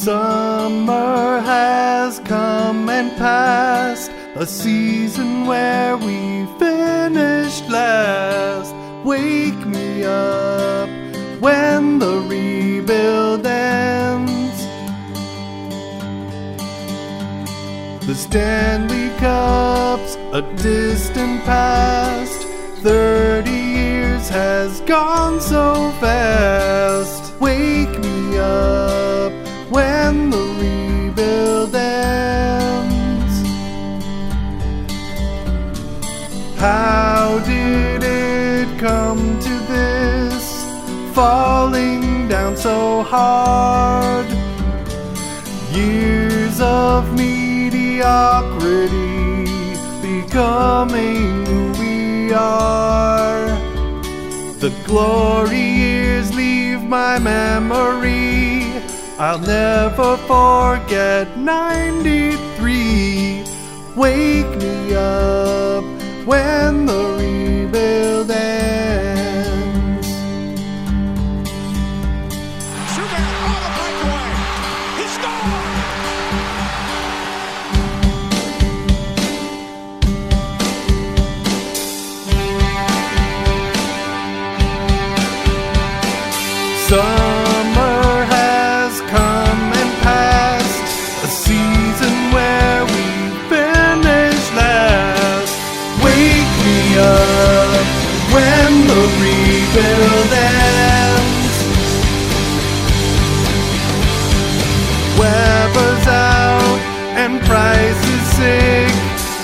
Summer has come and passed, a season where we finished last. Wake me up when the rebuild ends. The Stanley Cup's a distant past. 30 years has gone so fast. Wake me up when the rebuild ends. How did it come to this? Falling down so hard. Years of mediocrity becoming who we are. The glory years leave my memory. I'll never forget 93. Wake me up when the rebuild ends. Subban on the breakaway. He scored! Summer has come and passed, a season where we finish last. Wake me up when the rebuild ends. Weber's out and Price is sick.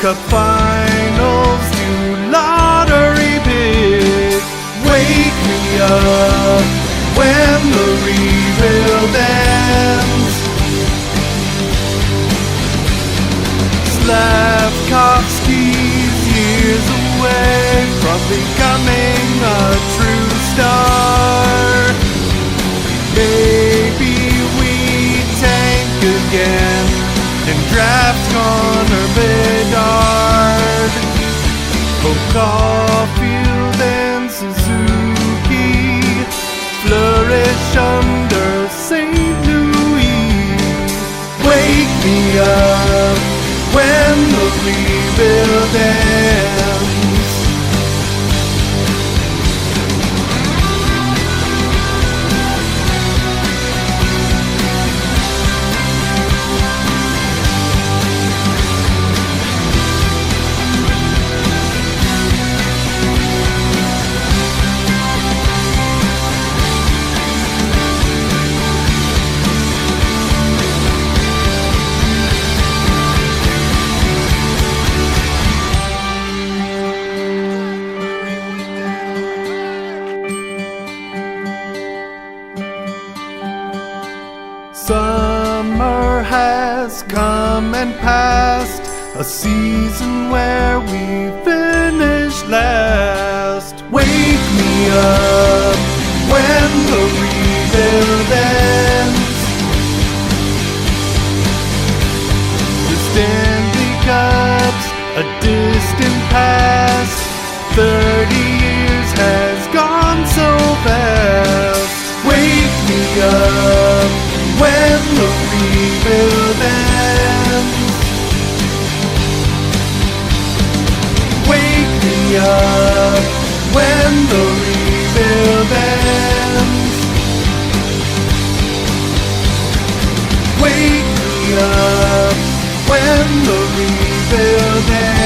Cup finals to lottery pick. Wake me up when the rebuild ends. Slavkovsky's years away from becoming a true star. Maybe we tank again and draft Connor Bedard. Oh, Caulfield and Suzuki flourish under St. Louis. Wake me up when the rebuild ends. Summer has come and passed, a season where we finished last. Wake me up when the rebuild ends. The Stanley Cup's a distant past. 30 years has gone so fast. Wake me up when the rebuild ends. Wake me up when the rebuild ends. Wake me up when the rebuild ends.